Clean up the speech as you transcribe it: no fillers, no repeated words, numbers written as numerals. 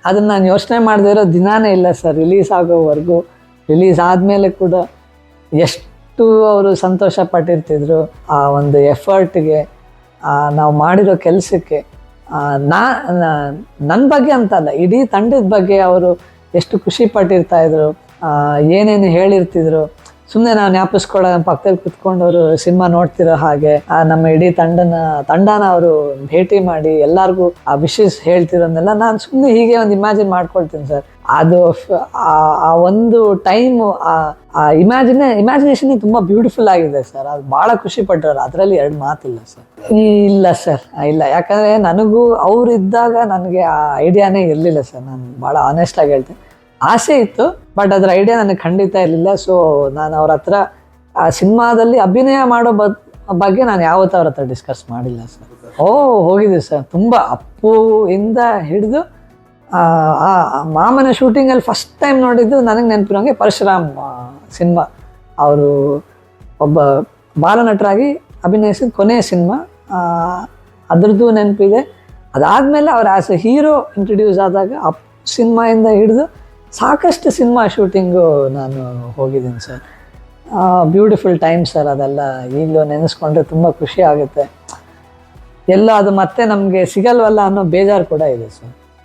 ಅದನ್ನು ನಾನು ಯೋಚನೆ ಮಾಡದೇ ಇರೋ ದಿನಾನೇ ಇಲ್ಲ ಸರ್. ರಿಲೀಸ್ ಆಗೋವರೆಗೂ, ರಿಲೀಸ್ ಆದಮೇಲೆ ಕೂಡ ಎಷ್ಟು ಅವರು ಸಂತೋಷ ಪಟ್ಟಿರ್ತಿದ್ರು ಆ ಒಂದು ಎಫರ್ಟ್ಗೆ, ನಾವು ಮಾಡಿರೋ ಕೆಲಸಕ್ಕೆ. ನನ್ನ ಬಗ್ಗೆ ಅಂತಲ್ಲ, ಇಡೀ ತಂಡದ ಬಗ್ಗೆ ಅವರು ಎಷ್ಟು ಖುಷಿ ಪಟ್ಟಿರ್ತಾಯಿದ್ರು, ಏನೇನು ಹೇಳಿರ್ತಿದ್ರು. ಸುಮ್ಮನೆ ನಾವು ಜ್ಞಾಪಿಸ್ಕೊಳ್ಳೋ ಪಕ್ಕದಲ್ಲಿ ಕುತ್ಕೊಂಡವರು ಸಿನಿಮಾ ನೋಡ್ತಿರೋ ಹಾಗೆ ನಮ್ಮ ಇಡೀ ತಂಡನ ಅವರು ಭೇಟಿ ಮಾಡಿ ಎಲ್ಲರಿಗೂ ಆ ವಿಶಸ್ ಹೇಳ್ತಿರೋದನ್ನೆಲ್ಲ ನಾನು ಸುಮ್ಮನೆ ಹೀಗೆ ಒಂದು ಇಮ್ಯಾಜಿನ್ ಮಾಡ್ಕೊಳ್ತೀನಿ ಸರ್. ಅದು ಆ ಒಂದು ಟೈಮು ಆ ಇಮ್ಯಾಜಿನೇಷನ್ ತುಂಬ ಬ್ಯೂಟಿಫುಲ್ ಆಗಿದೆ ಸರ್. ಅದು ಭಾಳ ಖುಷಿ ಪಟ್ಟರು, ಅದರಲ್ಲಿ ಎರಡು ಮಾತಿಲ್ಲ ಸರ್. ಇಲ್ಲ ಸರ್, ಇಲ್ಲ. ಯಾಕಂದರೆ ನನಗೂ ಅವರಿದ್ದಾಗ ನನಗೆ ಆ ಐಡಿಯಾನೇ ಇರಲಿಲ್ಲ ಸರ್. ನಾನು ಭಾಳ ಆನೆಸ್ಟಾಗಿ ಹೇಳ್ತೀನಿ, ಆಸೆ ಇತ್ತು, ಬಟ್ ಅದರ ಐಡಿಯಾ ನನಗೆ ಖಂಡಿತ ಇರಲಿಲ್ಲ. ಸೊ ನಾನು ಅವ್ರ ಹತ್ರ ಆ ಸಿನಿಮಾದಲ್ಲಿ ಅಭಿನಯ ಮಾಡೋ ಬಗ್ಗೆ ನಾನು ಯಾವತ್ತೂ ಅವ್ರ ಹತ್ರ ಡಿಸ್ಕಸ್ ಮಾಡಿಲ್ಲ ಸರ್. ಹೋಗಿದ್ದೆ ಸರ್, ತುಂಬ. ಅಪ್ಪು ಇಂದ ಹಿಡಿದು ಮಾಮನ ಶೂಟಿಂಗಲ್ಲಿ ಫಸ್ಟ್ ಟೈಮ್ ನೋಡಿದ್ದು ನನಗೆ ನೆನಪಿರೋಂಗೆ ಪರಶುರಾಮ್ ಸಿನಿಮಾ. ಅವರು ಒಬ್ಬ ಬಾಲನಟರಾಗಿ ಅಭಿನಯಿಸಿದ ಕೊನೆಯ ಸಿನಿಮಾ, ಅದರದ್ದು ನೆನಪಿದೆ. ಅದಾದಮೇಲೆ ಅವ್ರು ಆ್ಯಸ್ ಎ ಹೀರೋ ಇಂಟ್ರಡ್ಯೂಸ್ ಆದಾಗ ಸಿನಿಮಾಯಿಂದ ಹಿಡಿದು ಸಾಕಷ್ಟು ಸಿನಿಮಾ ಶೂಟಿಂಗು ನಾನು ಹೋಗಿದ್ದೀನಿ ಸರ್. ಬ್ಯೂಟಿಫುಲ್ ಟೈಮ್ ಸರ್ ಅದೆಲ್ಲ. ಈಗಲೂ ನೆನೆಸ್ಕೊಂಡ್ರೆ ತುಂಬ ಖುಷಿ ಆಗುತ್ತೆ. ಎಲ್ಲ ಅದು ಮತ್ತೆ ನಮಗೆ ಸಿಗಲ್ವಲ್ಲ ಅನ್ನೋ ಬೇಜಾರು ಕೂಡ ಇದೆ ಸರ್.